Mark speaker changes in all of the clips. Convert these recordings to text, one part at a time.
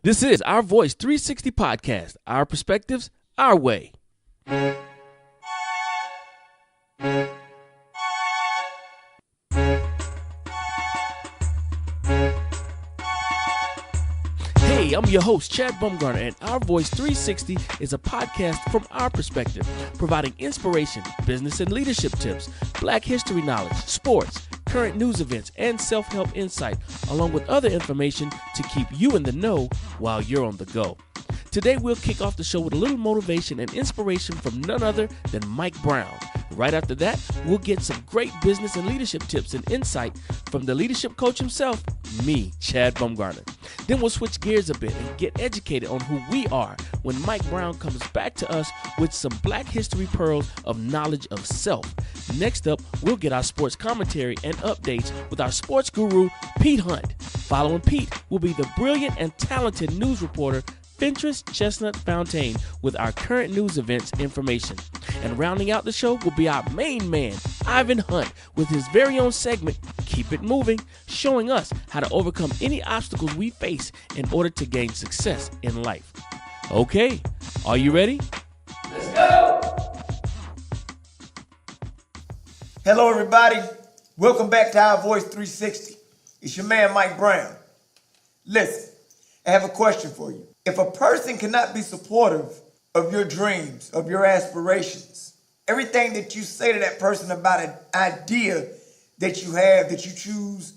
Speaker 1: This is Our Voice 360 podcast, our perspectives, our way. Hey, I'm your host, Chad Bumgarner, and Our Voice 360 is a podcast from our perspective, providing inspiration, business and leadership tips, Black history knowledge, sports, current news events, and self-help insight, along with other information to keep you in the know while you're on the go. Today, we'll kick off the show with a little motivation and inspiration from none other than Mike Brown. Right after that, we'll get some great business and leadership tips and insight from the leadership coach himself, me, Chad Bumgarner. Then we'll switch gears a bit and get educated on who we are when Mike Brown comes back to us with some Black history pearls of knowledge of self. Next up, we'll get our sports commentary and updates with our sports guru, Pete Hunt. Following Pete will be the brilliant and talented news reporter, Fentress Chestnut Fountain, with our current news events information. And rounding out the show will be our main man, Ivan Hunt, with his very own segment, Keep It Moving, showing us how to overcome any obstacles we face in order to gain success in life. Okay, are you ready?
Speaker 2: Let's go! Hello, everybody. Welcome back to Our Voice 360. It's your man, Mike Brown. Listen, I have a question for you. If a person cannot be supportive of your dreams, of your aspirations, everything that you say to that person about an idea that you have, that you choose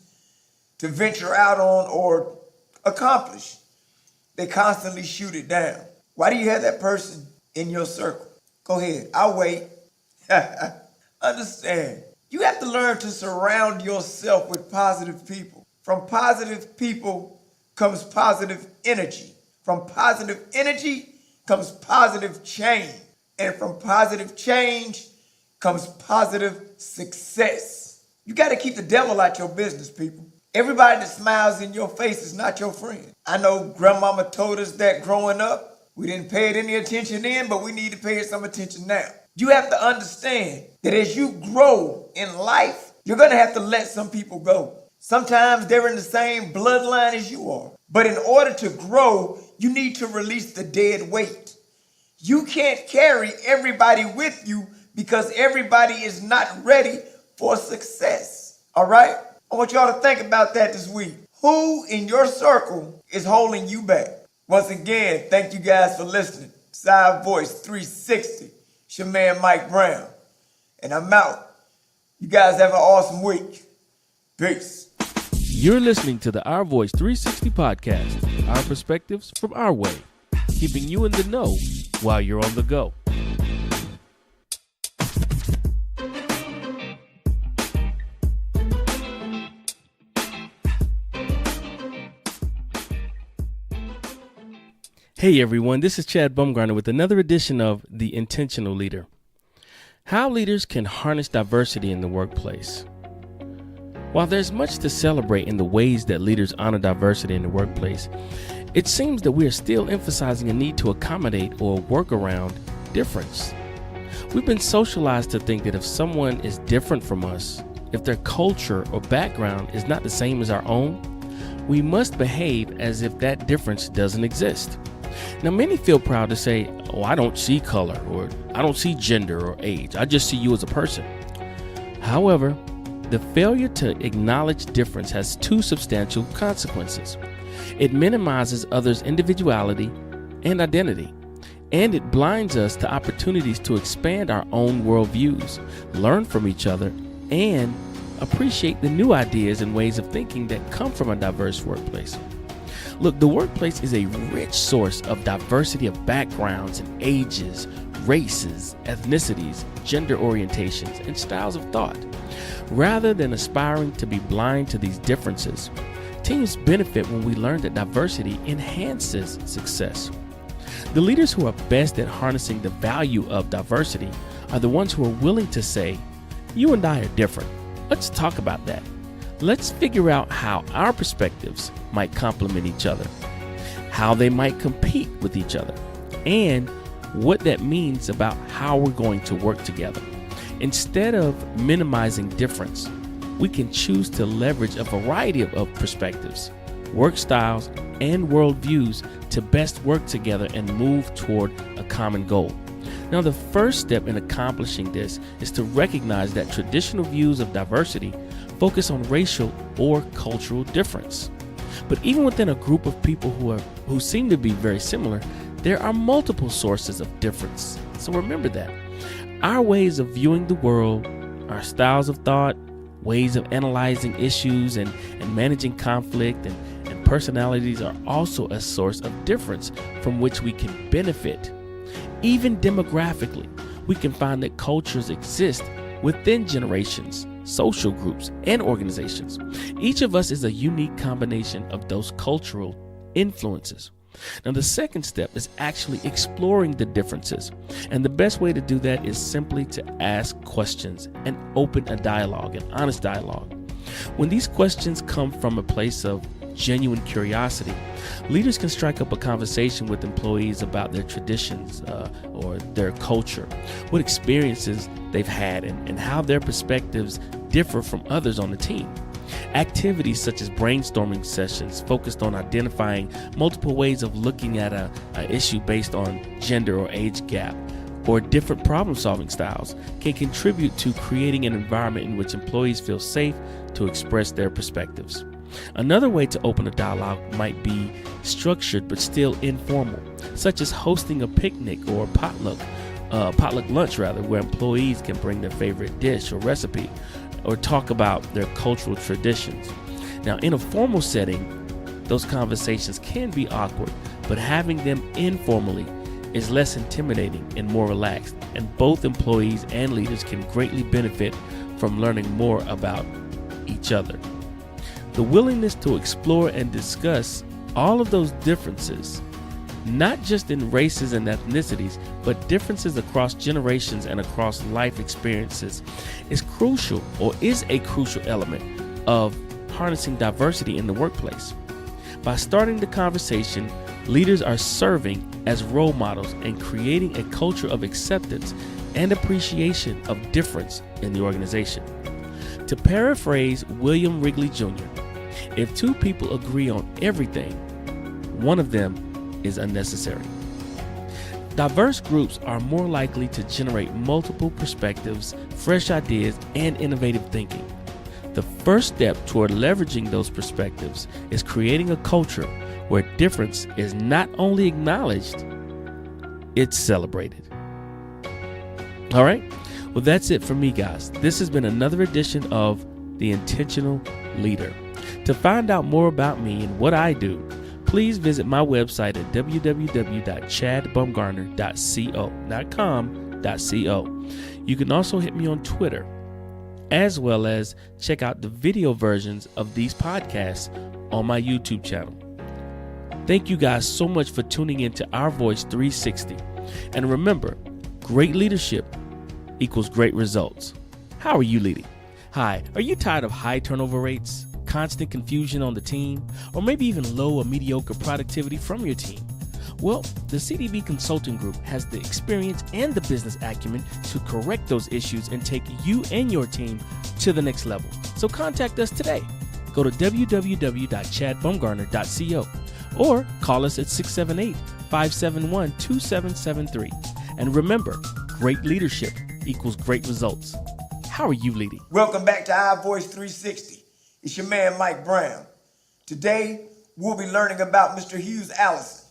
Speaker 2: to venture out on or accomplish, they constantly shoot it down. Why do you have that person in your circle? Go ahead, I'll wait. Understand, you have to learn to surround yourself with positive people. From positive people comes positive energy. From positive energy comes positive change. And from positive change comes positive success. You got to keep the devil out your business, people. Everybody that smiles in your face is not your friend. I know grandmama told us that growing up. We didn't pay it any attention then, but we need to pay it some attention now. You have to understand that as you grow in life, you're going to have to let some people go. Sometimes they're in the same bloodline as you are. But in order to grow, you need to release the dead weight. You can't carry everybody with you because everybody is not ready for success. All right? I want y'all to think about that this week. Who in your circle is holding you back? Once again, thank you guys for listening. It's Our Voice 360. It's your man, Mike Brown. And I'm out. You guys have an awesome week. Peace.
Speaker 1: You're listening to the Our Voice 360 podcast, our perspectives from our way, keeping you in the know while you're on the go. Hey everyone, this is Chad Bumgarner with another edition of The Intentional Leader. How leaders can harness diversity in the workplace. While there's much to celebrate in the ways that leaders honor diversity in the workplace, it seems that we are still emphasizing a need to accommodate or work around difference. We've been socialized to think that if someone is different from us, if their culture or background is not the same as our own, we must behave as if that difference doesn't exist. Now, many feel proud to say, "Oh, I don't see color," or "I don't see gender or age. I just see you as a person." However, the failure to acknowledge difference has two substantial consequences. It minimizes others' individuality and identity, and it blinds us to opportunities to expand our own worldviews, learn from each other, and appreciate the new ideas and ways of thinking that come from a diverse workplace. Look, the workplace is a rich source of diversity of backgrounds and ages, races, ethnicities, gender orientations, and styles of thought. Rather than aspiring to be blind to these differences, teams benefit when we learn that diversity enhances success. The leaders who are best at harnessing the value of diversity are the ones who are willing to say, "You and I are different. Let's talk about that. Let's figure out how our perspectives might complement each other, how they might compete with each other, and what that means about how we're going to work together." Instead of minimizing difference, we can choose to leverage a variety of perspectives, work styles, and worldviews to best work together and move toward a common goal. Now, the first step in accomplishing this is to recognize that traditional views of diversity focus on racial or cultural difference. But even within a group of people who seem to be very similar, there are multiple sources of difference. So remember that. Our ways of viewing the world, our styles of thought, ways of analyzing issues and managing conflict and personalities are also a source of difference from which we can benefit. Even demographically, we can find that cultures exist within generations, social groups, and organizations. Each of us is a unique combination of those cultural influences. Now, the second step is actually exploring the differences. And the best way to do that is simply to ask questions and open a dialogue, an honest dialogue. When these questions come from a place of genuine curiosity, leaders can strike up a conversation with employees about their traditions or their culture, what experiences they've had, and how their perspectives differ from others on the team. Activities such as brainstorming sessions focused on identifying multiple ways of looking at an issue based on gender or age gap, or different problem-solving styles can contribute to creating an environment in which employees feel safe to express their perspectives. Another way to open a dialogue might be structured but still informal, such as hosting a picnic or potluck lunch where employees can bring their favorite dish or recipe or talk about their cultural traditions. Now, in a formal setting, those conversations can be awkward, but having them informally is less intimidating and more relaxed, and both employees and leaders can greatly benefit from learning more about each other. The willingness to explore and discuss all of those differences, not just in races and ethnicities, but differences across generations and across life experiences, is a crucial element of harnessing diversity in the workplace. By starting the conversation, leaders are serving as role models and creating a culture of acceptance and appreciation of difference in the organization. To paraphrase William Wrigley Jr., if two people agree on everything, one of them is unnecessary. Diverse groups are more likely to generate multiple perspectives, fresh ideas, and innovative thinking. The first step toward leveraging those perspectives is creating a culture where difference is not only acknowledged, it's celebrated. All right? Well, that's it for me, guys. This has been another edition of The Intentional Leader. To find out more about me and what I do, please visit my website at www.chadbumgarner.co.com.co. You can also hit me on Twitter, as well as check out the video versions of these podcasts on my YouTube channel. Thank you guys so much for tuning in to OurVoice 360. And remember, great leadership equals great results. How are you leading? Hi, are you tired of high turnover rates, constant confusion on the team, or maybe even low or mediocre productivity from your team? Well, the CDB Consulting Group has the experience and the business acumen to correct those issues and take you and your team to the next level. So contact us today. Go to www.chadbumgarner.co or call us at 678-571-2773. And remember, great leadership equals great results. How are you leading?
Speaker 2: Welcome back to OurVoice 360. It's your man, Mike Brown. Today, we'll be learning about Mr. Hughes Allison.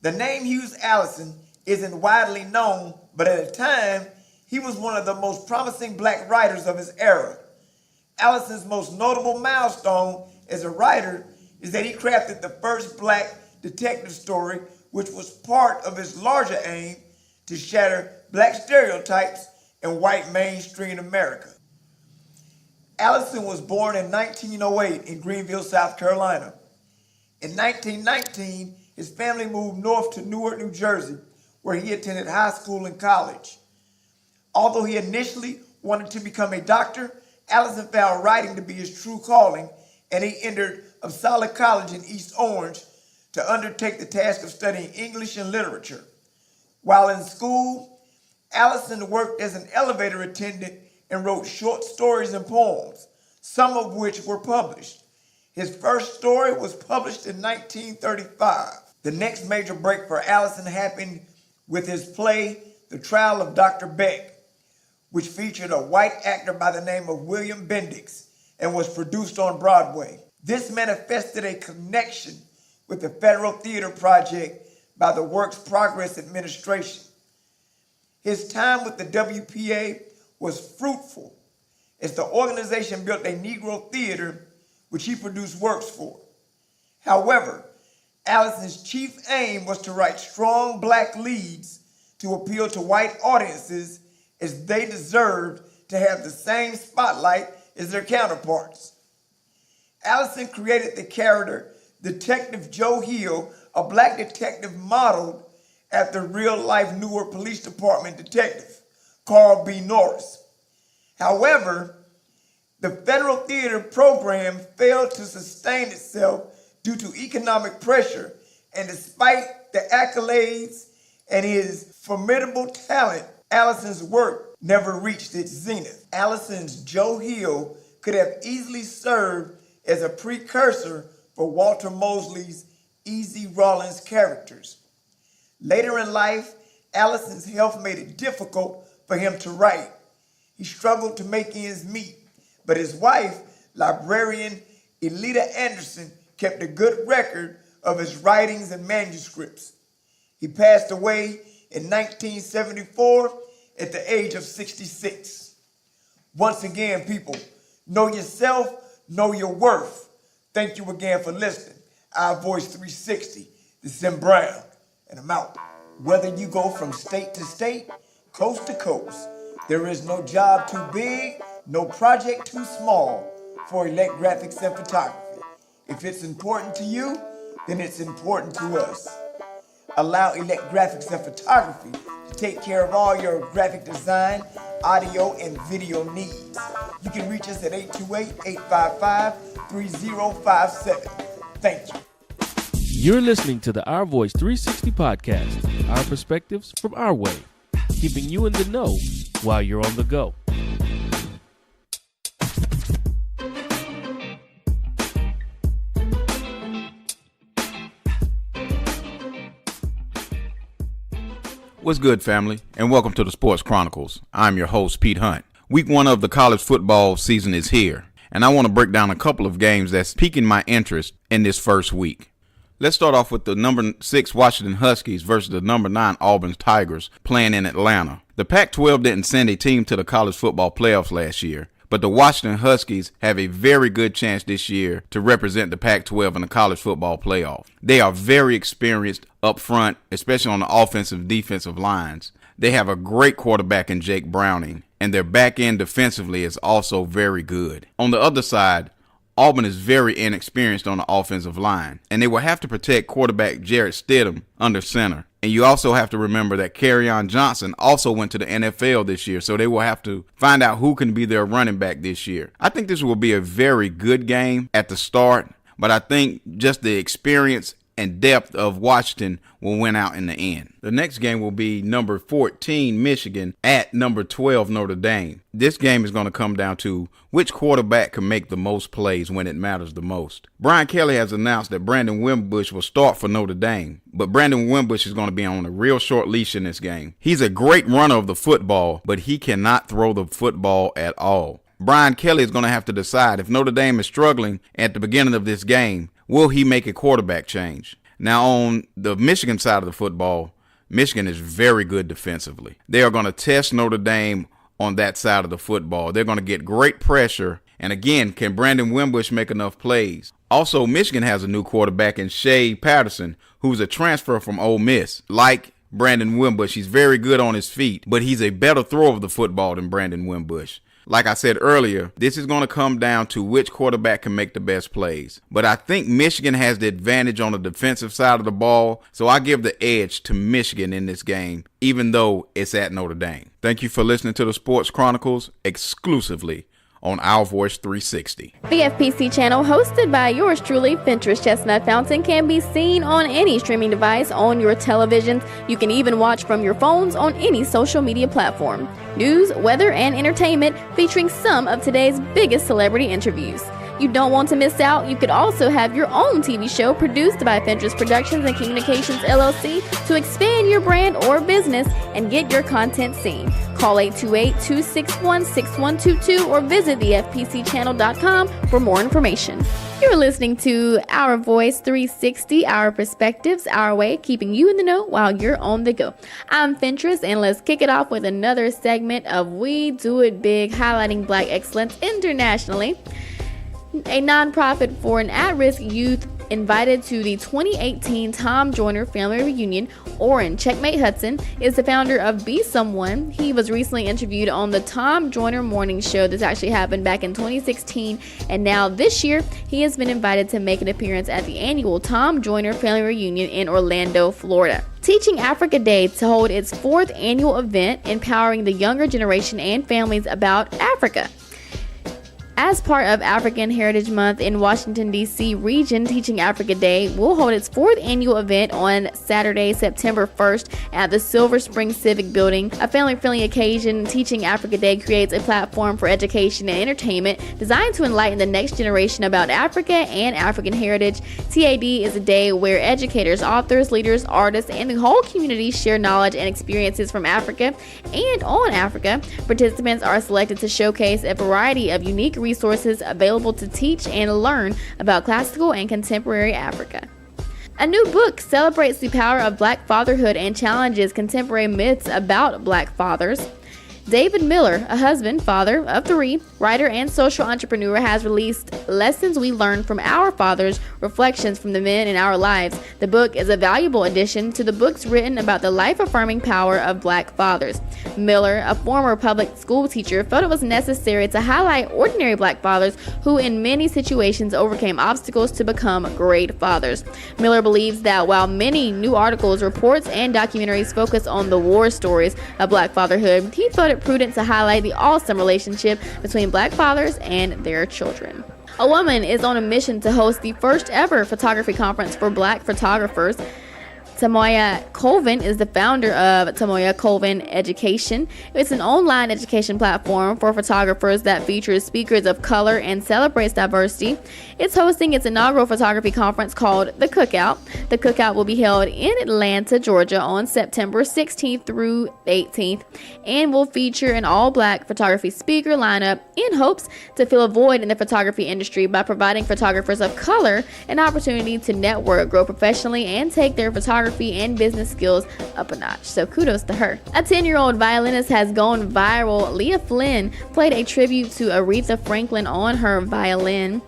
Speaker 2: The name Hughes Allison isn't widely known, but at the time, he was one of the most promising black writers of his era. Allison's most notable milestone as a writer is that he crafted the first black detective story, which was part of his larger aim to shatter black stereotypes in white mainstream America. Allison was born in 1908 in Greenville, South Carolina. In 1919, his family moved north to Newark, New Jersey, where he attended high school and college. Although he initially wanted to become a doctor, Allison found writing to be his true calling, and he entered Upsala College in East Orange to undertake the task of studying English and literature. While in school, Allison worked as an elevator attendant and wrote short stories and poems, some of which were published. His first story was published in 1935. The next major break for Allison happened with his play, The Trial of Dr. Beck, which featured a white actor by the name of William Bendix and was produced on Broadway. This manifested a connection with the Federal Theater Project by the Works Progress Administration. His time with the WPA was fruitful as the organization built a Negro theater which he produced works for. However, Allison's chief aim was to write strong black leads to appeal to white audiences as they deserved to have the same spotlight as their counterparts. Allison created the character Detective Joe Hill, a black detective modeled after real-life Newark Police Department detective Carl B. Norris. However, the Federal Theater program failed to sustain itself due to economic pressure, and despite the accolades and his formidable talent, Allison's work never reached its zenith. Allison's Joe Hill could have easily served as a precursor for Walter Mosley's Easy Rawlins characters. Later in life, Allison's health made it difficult for him to write. He struggled to make ends meet, but his wife, librarian Elita Anderson, kept a good record of his writings and manuscripts. He passed away in 1974 at the age of 66. Once again, people, know yourself, know your worth. Thank you again for listening. OurVoice 360. This is Sim Brown, and I'm out. Whether you go from state to state, coast to coast, there is no job too big, no project too small for Elect Graphics and Photography. If it's important to you, then it's important to us. Allow Elect Graphics and Photography to take care of all your graphic design, audio, and video needs. You can reach us at 828-855-3057. Thank you.
Speaker 1: You're listening to the Our Voice 360 podcast, our perspectives from our way, keeping you in the know while you're on the go.
Speaker 3: What's good, family, and welcome to the Sports Chronicles. I'm your host, Pete Hunt. Week 1 of the college football season is here, and I want to break down a couple of games that's piquing my interest in this first week. Let's start off with the number 6 Washington Huskies versus the number 9 Auburn Tigers playing in Atlanta. The Pac-12 didn't send a team to the college football playoffs last year, but the Washington Huskies have a very good chance this year to represent the Pac-12 in the college football playoff. They are very experienced up front, especially on the offensive and defensive lines. They have a great quarterback in Jake Browning, and their back end defensively is also very good. On the other side, Auburn is very inexperienced on the offensive line, and they will have to protect quarterback Jarrett Stidham under center. And you also have to remember that Kerryon Johnson also went to the NFL this year, so they will have to find out who can be their running back this year. I think this will be a very good game at the start, but I think just the experience and depth of Washington will win out in the end. The next game will be number 14 Michigan at number 12 Notre Dame. This game is going to come down to which quarterback can make the most plays when it matters the most. Brian Kelly has announced that Brandon Wimbush will start for Notre Dame, but Brandon Wimbush is going to be on a real short leash in this game. He's a great runner of the football, but he cannot throw the football at all. Brian Kelly is going to have to decide if Notre Dame is struggling at the beginning of this game, will he make a quarterback change? Now, on the Michigan side of the football, Michigan is very good defensively. They are going to test Notre Dame on that side of the football. They're going to get great pressure. And again, can Brandon Wimbush make enough plays? Also, Michigan has a new quarterback in Shea Patterson, who's a transfer from Ole Miss. Like Brandon Wimbush, he's very good on his feet, but he's a better thrower of the football than Brandon Wimbush. Like I said earlier, this is going to come down to which quarterback can make the best plays. But I think Michigan has the advantage on the defensive side of the ball, so I give the edge to Michigan in this game, even though it's at Notre Dame. Thank you for listening to the Sports Chronicles exclusively on OurVoice 360.
Speaker 4: The FPC channel, hosted by yours truly, Ventress Chestnut Fountain, can be seen on any streaming device on your televisions. You can even watch from your phones on any social media platform. News, weather, and entertainment featuring some of today's biggest celebrity interviews. You don't want to miss out? You could also have your own TV show produced by Pinterest Productions and Communications LLC to expand your brand or business and get your content seen. Call 828-261-6122 or visit thefpcchannel.com for more information. You're listening to Our Voice 360, our perspectives, our way, keeping you in the know while you're on the go. I'm Pinterest, and let's kick it off with another segment of We Do It Big, highlighting Black excellence internationally. A nonprofit for an at-risk youth invited to the 2018 Tom Joyner Family Reunion. Orrin Checkmate Hudson is the founder of Be Someone. He was recently interviewed on the Tom Joyner Morning Show. This actually happened back in 2016, and now this year he has been invited to make an appearance at the annual Tom Joyner Family Reunion in Orlando, Florida. Teaching Africa Day to hold its 4th annual event, empowering the younger generation and families about Africa. As part of African Heritage Month in Washington, D.C. region, Teaching Africa Day will hold its 4th annual event on Saturday, September 1st at the Silver Spring Civic Building. A family-friendly occasion, Teaching Africa Day creates a platform for education and entertainment designed to enlighten the next generation about Africa and African heritage. TAD is a day where educators, authors, leaders, artists, and the whole community share knowledge and experiences from Africa and on Africa. Participants are selected to showcase a variety of unique resources available to teach and learn about classical and contemporary Africa. A new book celebrates the power of Black fatherhood and challenges contemporary myths about Black fathers. David Miller, a husband, father of 3, writer, and social entrepreneur, has released Lessons We Learned from Our Fathers, Reflections from the Men in Our Lives. The book is a valuable addition to the books written about the life-affirming power of Black fathers. Miller, a former public school teacher, felt it was necessary to highlight ordinary Black fathers who in many situations overcame obstacles to become great fathers. Miller believes that while many new articles, reports, and documentaries focus on the war stories of Black fatherhood, he felt it prudent to highlight the awesome relationship between Black fathers and their children. A woman is on a mission to host the first ever photography conference for Black photographers. Tamoya Colvin is the founder of Tamoya Colvin Education. It's an online education platform for photographers that features speakers of color and celebrates diversity. It's hosting its inaugural photography conference called The Cookout. The Cookout will be held in Atlanta, Georgia on September 16th through 18th and will feature an all-Black photography speaker lineup in hopes to fill a void in the photography industry by providing photographers of color an opportunity to network, grow professionally, and take their photography and business skills up a notch. So kudos to her. A 10-year-old violinist has gone viral. Leah Flynn played a tribute to Aretha Franklin on her violin.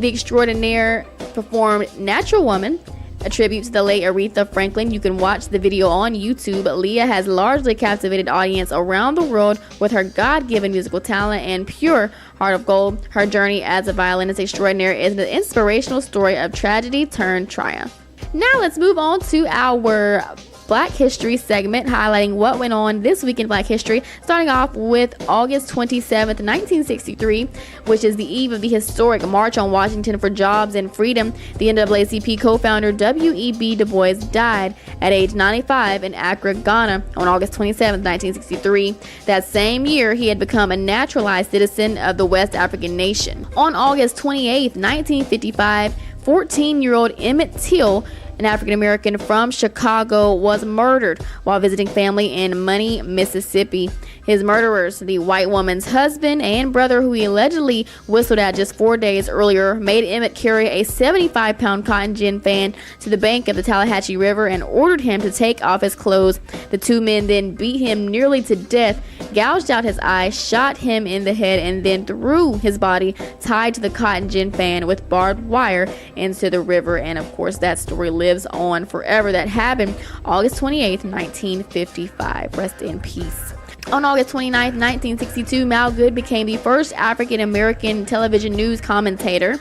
Speaker 4: The extraordinaire performed Natural Woman, a tribute to the late Aretha Franklin. You can watch the video on YouTube. Leah has largely captivated audience around the world with her God-given musical talent and pure heart of gold. Her journey as a violinist extraordinaire is an inspirational story of tragedy turned triumph. Now let's move on to our Black History segment, highlighting what went on this week in Black History, starting off with August 27th, 1963, which is the eve of the historic March on Washington for Jobs and Freedom. The NAACP co-founder W.E.B. Du Bois died at age 95 in Accra, Ghana on August 27th, 1963. That same year, he had become a naturalized citizen of the West African nation. On August 28th, 1955, 14-year-old Emmett Till, an African-American from Chicago, was murdered while visiting family in Money, Mississippi. His murderers, the white woman's husband and brother, who he allegedly whistled at just 4 days earlier, made Emmett carry a 75-pound cotton gin fan to the bank of the Tallahatchie River and ordered him to take off his clothes. The two men then beat him nearly to death, gouged out his eye, shot him in the head, and then threw his body tied to the cotton gin fan with barbed wire into the river. And of course, that story lives on forever. That happened August 28th, 1955. Rest in peace. On August 29th, 1962, Mal Good became the first African-American television news commentator.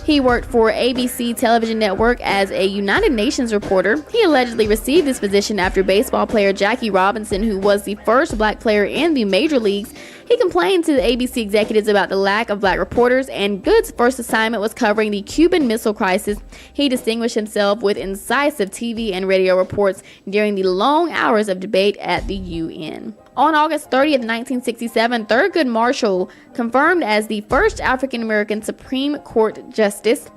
Speaker 4: He worked for ABC Television Network as a United Nations reporter. He allegedly received this position after baseball player Jackie Robinson, who was the first black player in the major leagues, he complained to the ABC executives about the lack of black reporters, and Good's first assignment was covering the Cuban Missile Crisis. He distinguished himself with incisive TV and radio reports during the long hours of debate at the UN. On August 30th, 1967, Thurgood Marshall confirmed as the first African American Supreme Court Justice.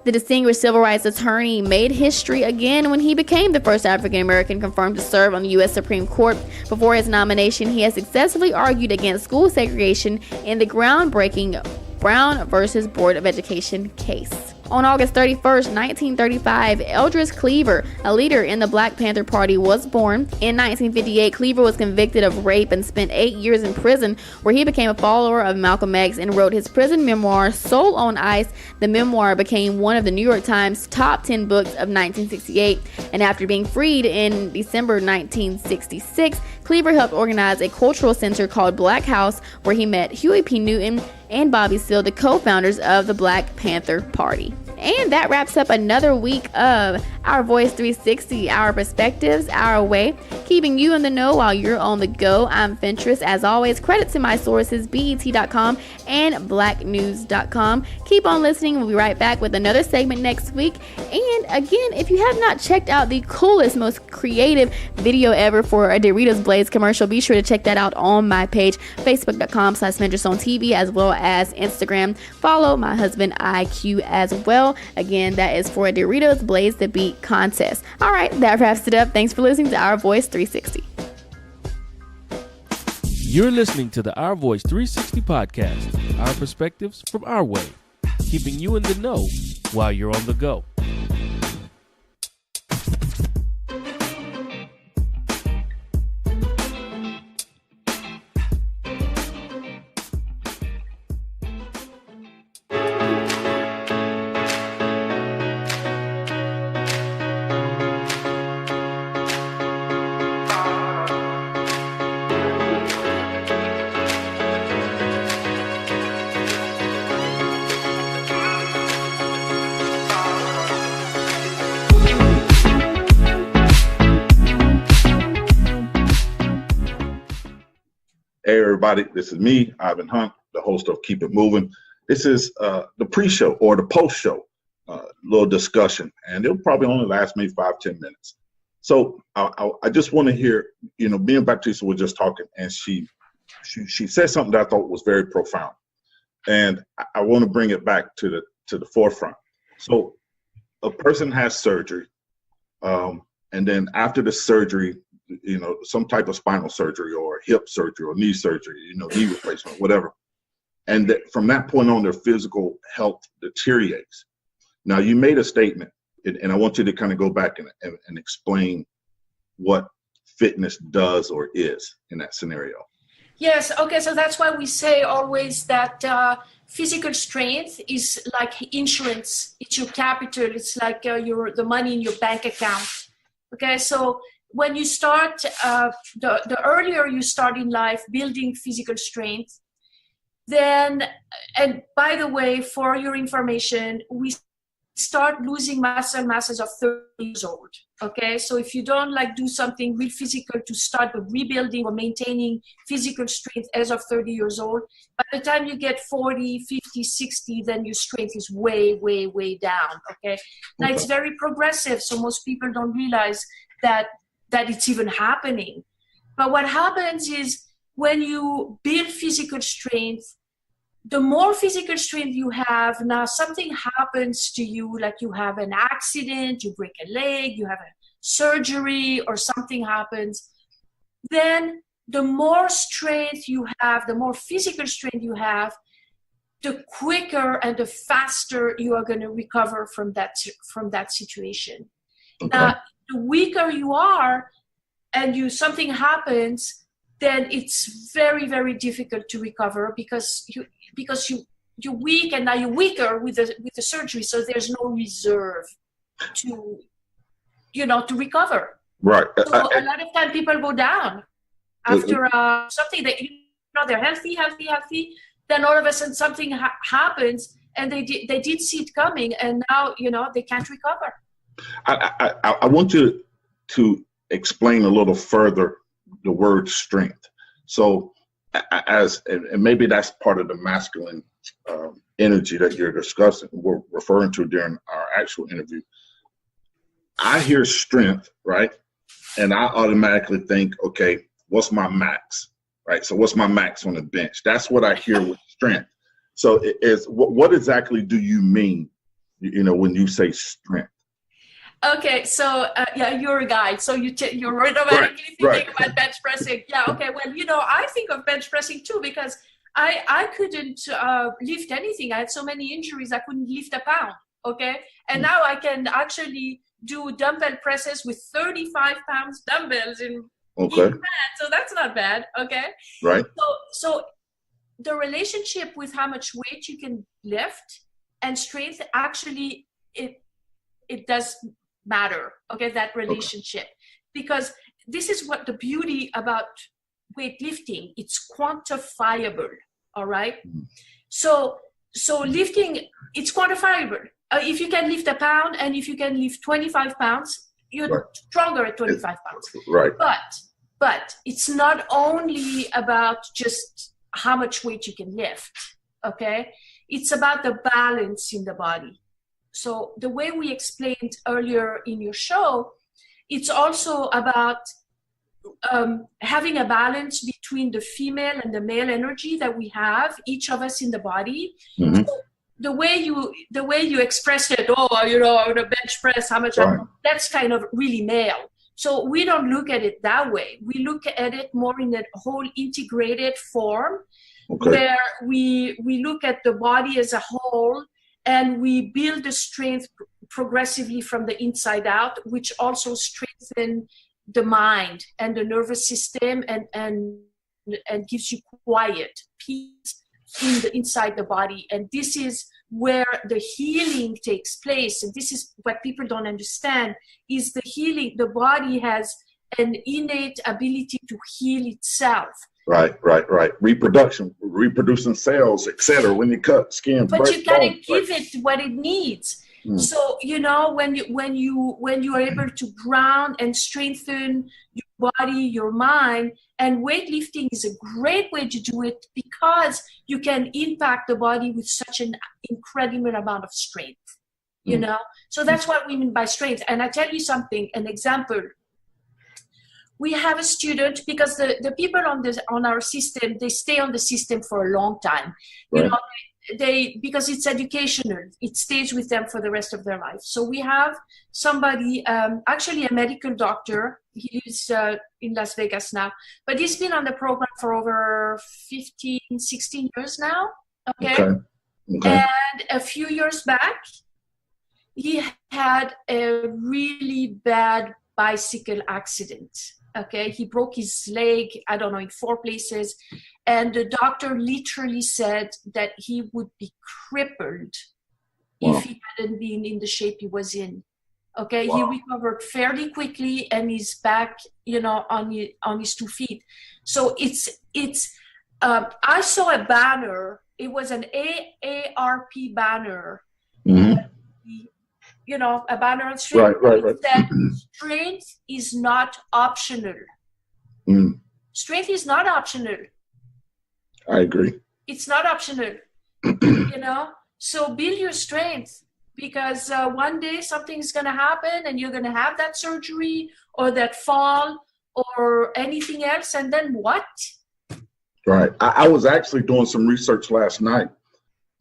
Speaker 4: The distinguished civil rights attorney made history again when he became the first African American confirmed to serve on the U.S. Supreme Court. Before his nomination, he has successfully argued against school segregation in the groundbreaking Brown versus Board of Education case. On August 31st, 1935, Eldridge Cleaver, a leader in the Black Panther Party, was born. In 1958, Cleaver was convicted of rape and spent 8 years in prison, where he became a follower of Malcolm X and wrote his prison memoir, Soul on Ice. The memoir became one of the New York Times top 10 books of 1968, and after being freed in December 1966, Cleaver helped organize a cultural center called Black House, where he met Huey P. Newton and Bobby Seale, the co-founders of the Black Panther Party. And that wraps up another week of Our Voice 360, Our Perspectives, Our Way, keeping you in the know while you're on the go. I'm Fentress. As always, credit to my sources, BET.com and blacknews.com. Keep on listening. We'll be right back with another segment next week. And again, if you have not checked out the coolest, most creative video ever for a Doritos Blaze commercial, be sure to check that out on my page, facebook.com/FentressOnTV, as well as Instagram. Follow my husband IQ as well. Again, that is for a Doritos Blaze the Beat contest. All right, that wraps it up. Thanks for listening to Our Voice 360.
Speaker 1: You're listening to the Our Voice 360 podcast, our perspectives from our way, keeping you in the know while you're on the go.
Speaker 5: Hey everybody, this is me, Ivan Hunt, the host of Keep It Moving. This is the pre-show or the post-show, little discussion, and it'll probably only last maybe 5-10 minutes. So I just want to hear, me and Baptista were just talking, and she said something that I thought was very profound, and I want to bring it back to the forefront. So a person has surgery, and then after the surgery, some type of spinal surgery or hip surgery or knee surgery, knee replacement, whatever. And from that point on, their physical health deteriorates. Now, you made a statement, and I want you to kind of go back and explain what fitness does or is in that scenario.
Speaker 6: Yes. Okay. So that's why we say always that physical strength is like insurance. It's your capital. It's like the money in your bank account. Okay. So when you start, the earlier you start in life building physical strength, then, and by the way, for your information, we start losing muscle masses of 30 years old. Okay, so if you don't do something real physical to start rebuilding or maintaining physical strength as of 30 years old, by the time you get 40, 50, 60, then your strength is way, way, way down. Okay, now it's very progressive, so most people don't realize that it's even happening. But what happens is when you build physical strength, the more physical strength you have, now something happens to you, like you have an accident, you break a leg, you have a surgery, or something happens, then the more strength you have, the more physical strength you have, the quicker and the faster you are going to recover from that situation. Okay. Now, the weaker you are and something happens, then it's very, very difficult to recover because you're weak, and now you're weaker with the surgery, so there's no reserve to recover. Right. So a lot of time people go down after something that they're healthy, then all of a sudden something happens and they did see it coming, and now they can't recover.
Speaker 5: I want you to explain a little further the word strength. So and maybe that's part of the masculine energy that you're discussing, we're referring to during our actual interview. I hear strength, right? And I automatically think, okay, what's my max, right? So what's my max on the bench? That's what I hear with strength. So what exactly do you mean, when you say strength?
Speaker 6: Okay, so yeah, you're a guy, so you're automatically thinking about bench pressing. Yeah, okay, well, I think of bench pressing too, because I couldn't lift anything. I had so many injuries, I couldn't lift a pound, okay? And now I can actually do dumbbell presses with 35 pounds dumbbells in each hand, so that's not bad, okay?
Speaker 5: Right.
Speaker 6: So the relationship with how much weight you can lift and strength, actually, it does matter, okay, that relationship. Because this is what the beauty about weightlifting, it's quantifiable, all right? So lifting, it's quantifiable. If you can lift a pound and if you can lift 25 pounds, you're stronger at 25 pounds.
Speaker 5: Right.
Speaker 6: But it's not only about just how much weight you can lift, okay? It's about the balance in the body. So the way we explained earlier in your show, it's also about having a balance between the female and the male energy that we have, each of us in the body.
Speaker 5: Mm-hmm.
Speaker 6: So the way you express it, I want to bench press, how much, that's kind of really male. So we don't look at it that way. We look at it more in a whole integrated form, where we look at the body as a whole, and we build the strength progressively from the inside out, which also strengthens the mind and the nervous system, and gives you quiet, peace inside the body. And this is where the healing takes place. And this is what people don't understand, is the healing. The body has an innate ability to heal itself.
Speaker 5: Right. Reproducing cells, etc. When you cut skin,
Speaker 6: but you gotta give it what it needs. So when you are able to ground and strengthen your body, your mind, and weightlifting is a great way to do it, because you can impact the body with such an incredible amount of strength. So that's what we mean by strength. And I tell you something, an example. We have a student, because the people on our system, they stay on the system for a long time. Because it's educational, it stays with them for the rest of their life. So we have somebody, actually a medical doctor. He lives in Las Vegas now, but he's been on the program for over 15, 16 years now. Okay. And a few years back, he had a really bad bicycle accident. Okay, he broke his leg, I don't know, in 4 places. And the doctor literally said that he would be crippled if he hadn't been in the shape he was in. Okay, he recovered fairly quickly and he's back, on his 2 feet. So I saw a banner. It was an AARP banner. A banner on strength. Right. That strength is not optional. Strength is not optional.
Speaker 5: I agree.
Speaker 6: It's not optional. So build your strength, because one day something is going to happen and you're going to have that surgery or that fall or anything else. And then what?
Speaker 5: Right. I was actually doing some research last night,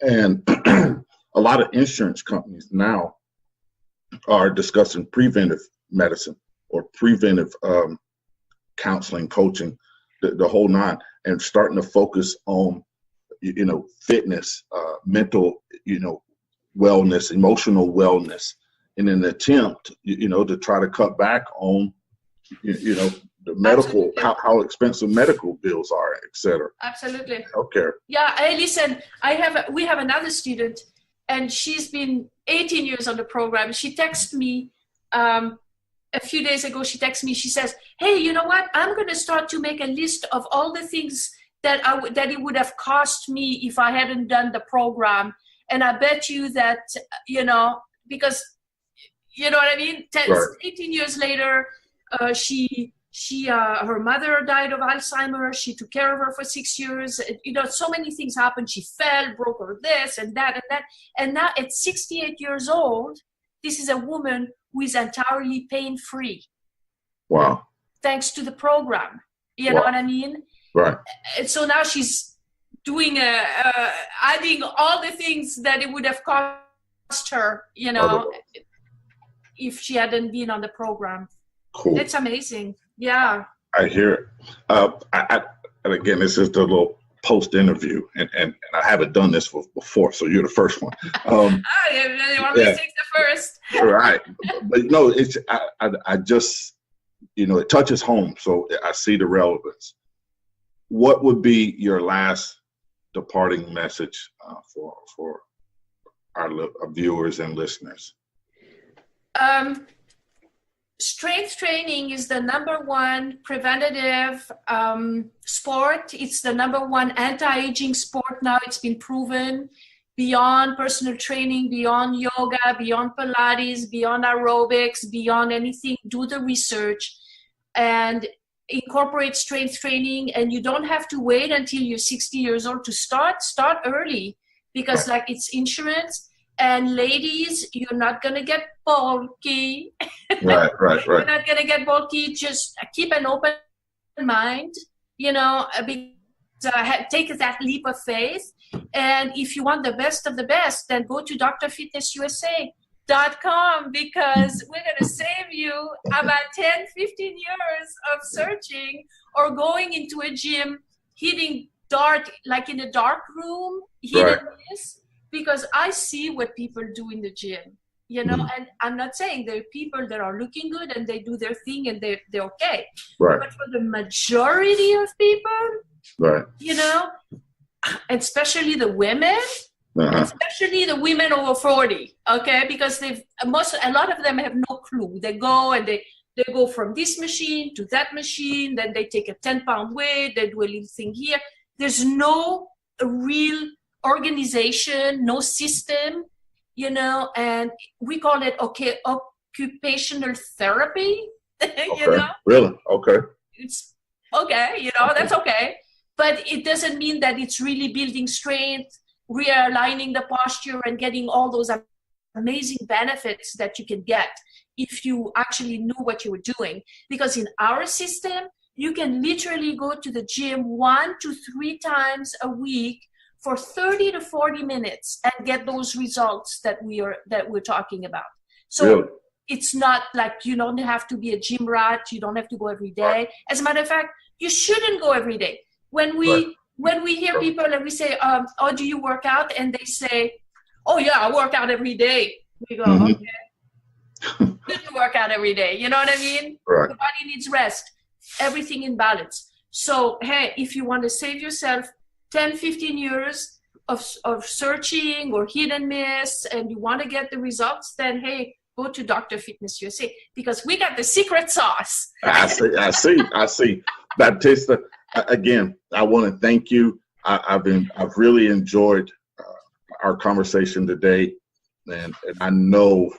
Speaker 5: and a lot of insurance companies now are discussing preventive medicine or preventive counseling, coaching, the whole nine, and starting to focus on, fitness, mental, wellness, emotional wellness, in an attempt, to try to cut back on, the medical, how expensive medical bills are, et cetera.
Speaker 6: Absolutely.
Speaker 5: Healthcare.
Speaker 6: Yeah. Hey, listen, we have another student, and she's been 18 years on the program. She texted me a few days ago. She texted me. She says, "Hey, you know what? I'm going to start to make a list of all the things that it would have cost me if I hadn't done the program. And I bet you that, because, you know what I mean? 18 years later, her mother died of Alzheimer's. She took care of her for 6 years. So many things happened. She fell, broke her this and that and that. And now at 68 years old, this is a woman who is entirely pain-free.
Speaker 5: Wow.
Speaker 6: Thanks to the program. You know what I mean?
Speaker 5: Right.
Speaker 6: And so now she's doing adding all the things that it would have cost her, if she hadn't been on the program.
Speaker 5: Cool.
Speaker 6: It's amazing. Yeah.
Speaker 5: I hear it. And again, this is the little post interview, and I haven't done this before, so you're the first one.
Speaker 6: You want me to take the first?
Speaker 5: Right. But it's I just it touches home, so I see the relevance. What would be your last departing message for our viewers and listeners?
Speaker 6: Strength training is the number one preventative sport. It's the number one anti-aging sport now. It's been proven beyond personal training, beyond yoga, beyond Pilates, beyond aerobics, beyond anything. Do the research and incorporate strength training. And you don't have to wait until you're 60 years old to start. Start early because it's insurance. And ladies, you're not going to get bulky.
Speaker 5: Right.
Speaker 6: You're not going to get bulky. Just keep an open mind, take that leap of faith. And if you want the best of the best, then go to drfitnessusa.com because we're going to save you about 10, 15 years of searching or going into a gym, hitting dart, like in a dark room, hitting this. Because I see what people do in the gym, and I'm not saying there are people that are looking good and they do their thing and they're okay.
Speaker 5: Right.
Speaker 6: But for the majority of people,
Speaker 5: right,
Speaker 6: especially the women, especially the women over 40, okay, because a lot of them have no clue. They go and they go from this machine to that machine, then they take a 10-pound weight, they do a little thing here. There's no real organization, no system, and we call it occupational therapy.
Speaker 5: Really? Okay.
Speaker 6: It's okay, that's okay. But it doesn't mean that it's really building strength, realigning the posture, and getting all those amazing benefits that you can get if you actually knew what you were doing. Because in our system, you can literally go to the gym 1 to 3 times a week for 30 to 40 minutes and get those results that we're talking about. So It's not like you don't have to be a gym rat. You don't have to go every day. As a matter of fact, you shouldn't go every day. When we hear people and we say, do you work out? And they say, oh yeah, I work out every day. We go, okay. Shouldn't work out every day. You know what I mean?
Speaker 5: Right.
Speaker 6: The body needs rest. Everything in balance. So, hey, if you want to save yourself 10, 15 years of searching or hit and miss, and you want to get the results, then, hey, go to Dr. Fitness USA because we got the secret sauce.
Speaker 5: I see. Baptista, again, I want to thank you. I've really enjoyed our conversation today, and I know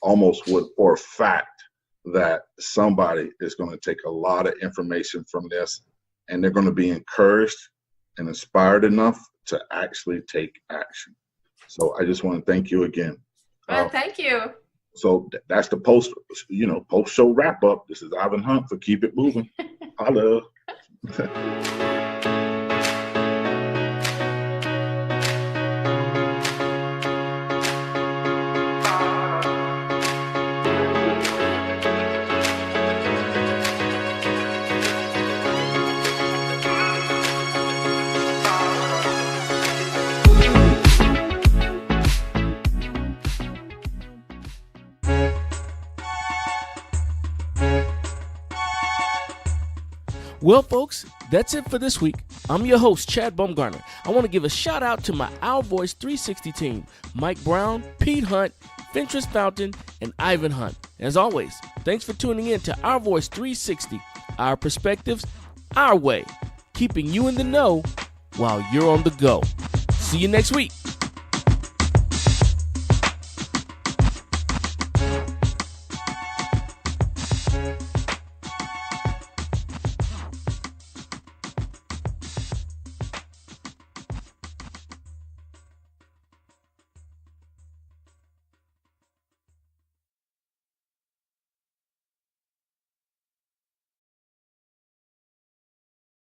Speaker 5: almost for a fact that somebody is going to take a lot of information from this, and they're going to be encouraged and inspired enough to actually take action. So I just want to thank you again.
Speaker 6: Well, thank you.
Speaker 5: So that's the post-show wrap-up. This is Ivan Hunt for Keep It Moving. Holla.
Speaker 1: Well, folks, that's it for this week. I'm your host, Chad Baumgartner. I want to give a shout out to my OurVoice 360 team, Mike Brown, Pete Hunt, Fentress Fountain, and Ivan Hunt. As always, thanks for tuning in to OurVoice 360, our perspectives, our way, keeping you in the know while you're on the go. See you next week.